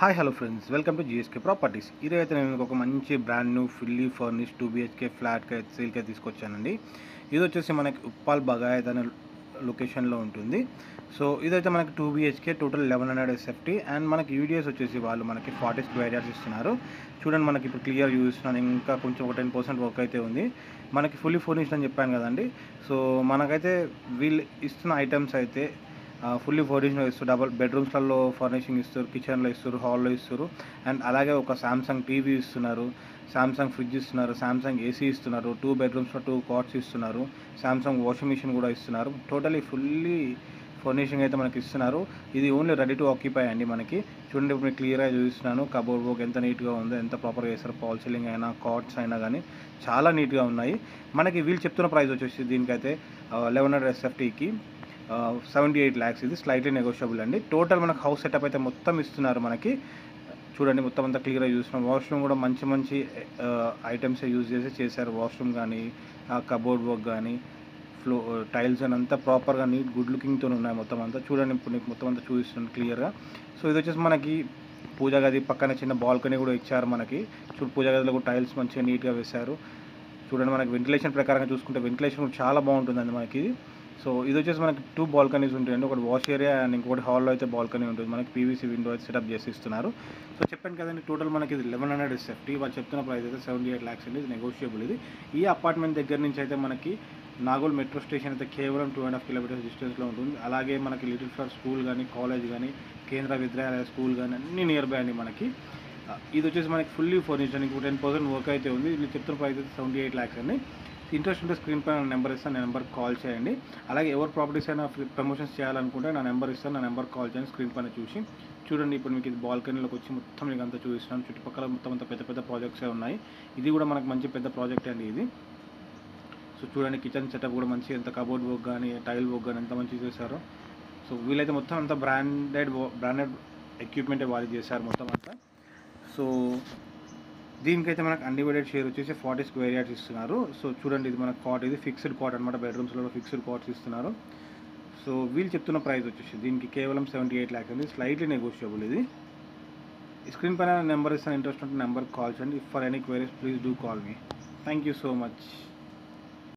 Hi hello friends, welcome to GSK properties. ఈరోజైతే నేను మీకు ఒక మంచి brand new fully furnish 2 BHK ఫ్లాట్కి అయితే సేల్కి తీసుకొచ్చానండి. ఇది వచ్చేసి మనకి ఉప్పాల్ బగాయత్ అనే లొకేషన్లో ఉంటుంది. సో ఇదైతే మనకి 2 BHK టోటల్ 1100 SFT అండ్ మనకి యూడిఎస్ వచ్చేసి వాళ్ళు మనకి 40 స్క్వేర్ యార్డ్స్ ఇస్తున్నారు. చూడండి, మనకి ఇప్పుడు క్లియర్ చూస్తున్నాను. ఇంకా కొంచెం ఒక 10% వర్క్ అయితే ఉంది. మనకి ఫుల్లీ ఫర్నిష్డ్ అని చెప్పాను కదండి. సో మనకైతే వీళ్ళు ఇస్తున్న ఐటమ్స్ అయితే ఫుల్లీ ఫర్నిష్డ్ ఇస్తారు. డబల్ బెడ్రూమ్స్లలో ఫర్నిషింగ్ ఇస్తారు, కిచెన్లో ఇస్తారు, హాల్లో ఇస్తారు. అండ్ అలాగే ఒక సామ్సంగ్ టీవీ ఇస్తున్నారు, సామ్సంగ్ ఫ్రిడ్జ్ ఇస్తున్నారు, సామ్సంగ్ ఏసీ ఇస్తున్నారు, 2 బెడ్రూమ్స్లో 2 కాట్స్ ఇస్తున్నారు, సామ్సంగ్ వాషింగ్ మిషన్ కూడా ఇస్తున్నారు. టోటలీ ఫుల్లీ ఫర్నిషింగ్ అయితే మనకి ఇస్తున్నారు. ఇది ఓన్లీ రెడీ టు ఆక్యుపై అండి. మనకి చూడండి, ఇప్పుడు క్లియర్గా చూపిస్తున్నాను. కబోర్డ్ వర్క్ ఎంత నీట్గా ఉందో, ఎంత ప్రాపర్గా చేస్తారు. ఫాల్ సీలింగ్ అయినా కాట్స్ అయినా కానీ చాలా నీట్గా ఉన్నాయి. మనకి వీళ్ళు చెప్తున్న ప్రైస్ వచ్చేసి దీనికైతే 1100 SFTకి 78 lakhs. ఇది స్లైట్లీ నెగోషియబుల్ అండి. టోటల్ మనకు హౌస్ సెటప్ అయితే మొత్తం ఇస్తున్నారు మనకి. చూడండి, మొత్తం అంతా క్లియర్గా చూస్తున్నాం. వాష్రూమ్ కూడా మంచి మంచి ఐటమ్స్ యూజ్ చేశారు. వాష్రూమ్ కానీ, కబోర్డ్ వర్క్ కానీ, టైల్స్ అని అంతా ప్రాపర్గా నీట్ గుడ్ లుకింగ్తో ఉన్నాయి మొత్తం అంతా. చూడండి, ఇప్పుడు నీకు మొత్తం అంతా చూపిస్తుంది క్లియర్గా. సో ఇది వచ్చేసి మనకి పూజా గది పక్కన చిన్న బాల్కనీ కూడా ఇచ్చారు మనకి. పూజా గదిలో కూడా టైల్స్ మంచిగా నీట్గా వేశారు. చూడండి, మనకి వెంటిలేషన్ ప్రకారంగా చూసుకుంటే వెంటిలేషన్ కూడా చాలా బాగుంటుందండి మనకి. సో ఇది వచ్చేసి మనకి 2 బాల్కనీస్ ఉంటాయండి. ఒకటి వాష్ ఏరియా అండ్ ఇంకోటి హాల్లో అయితే బాల్కనీ ఉంటుంది. మనకి పీవీసీ విండో అయితే సెటప్ చేసి ఇస్తున్నారు. సో చెప్పాను కదండి, టోటల్ మనకి ఇది 1100 SFT. వాళ్ళు చెప్తున్న ప్రైస్ అయితే 78 lakhs అండి. ఇది నెగోషియబుల్. ఈ అపార్ట్మెంట్ దగ్గర నుంచి అయితే మనకి నాగోల్ మెట్రో స్టేషన్ అయితే కేవలం 2.5 kilometers డిస్టెన్స్లో ఉంటుంది. అలాగే మనకి లిటిల్ ఫ్లవర్ స్కూల్ కానీ, కాలేజ్ కానీ, కేంద్ర విద్యాలయ స్కూల్ కానీ అన్నీ నియర్ బై అండి మనకి. ఇది వచ్చేసి మనకి ఫుల్లీ ఫర్నిష్డ్ అండి. 10% వర్క్ అయితే ఉంది. వీళ్ళు చెప్తున్న ప్రైస్ అయితే 78 lakhs అండి. ఇంట్రెస్ట్ ఉంటే స్క్రీన్ పైన నెంబర్ ఇస్తాను, నా నెంబర్కి కాల్ చేయండి. అలాగే ఎవరు ప్రాపర్టీస్ అయినా ప్రమోషన్స్ చేయాలనుకుంటే నా నెంబర్ ఇస్తాను, నా నెంబర్కి కాల్ చేయండి. స్క్రీన్ పైన చూసి చూడండి. ఇప్పుడు మీకు ఇది బాల్కనీలోకి వచ్చి మొత్తం మీకు అంతా చూపిస్తున్నాను. చుట్టుపక్కల మొత్తం అంతా పెద్ద పెద్ద ప్రాజెక్ట్సే ఉన్నాయి. ఇది కూడా మనకు మంచి పెద్ద ప్రాజెక్ట్ అండి ఇది. సో చూడండి, కిచెన్ సెటప్ కూడా మంచి, ఎంత కబోర్డ్ వర్క్ కానీ, టైల్ వర్క్ కానీ ఎంత మంచిగా చేశారో. సో వీళ్ళైతే మొత్తం అంతా బ్రాండెడ్ ఎక్విప్మెంటే వాడి చేశారు మొత్తం అంతా. సో దీనికైతే మనకు అన్డివైడెడ్ షేర్ వచ్చేసి 40 స్క్వేర్ యార్డ్స్ ఇస్తున్నారు. సో చూడండి, ఇది మనకు కాట్, ఇది ఫిక్స్డ్ కాట్ అనమాట. బెడ్రూమ్స్లో ఫిక్స్డ్ కాట్స్ ఇస్తున్నారు. సో వీళ్ళు చెప్తున్న ప్రైస్ వచ్చేసి దీనికి కేవలం 78 lakhs అండి. Slightly negotiable. ఇది స్క్రీన్ పైన నెంబర్ ఇస్తాను. ఇంట్రెస్ట్ ఉంటే నెంబర్కి కాల్ చేయండి. If for any queries please do call me. Thank you so much.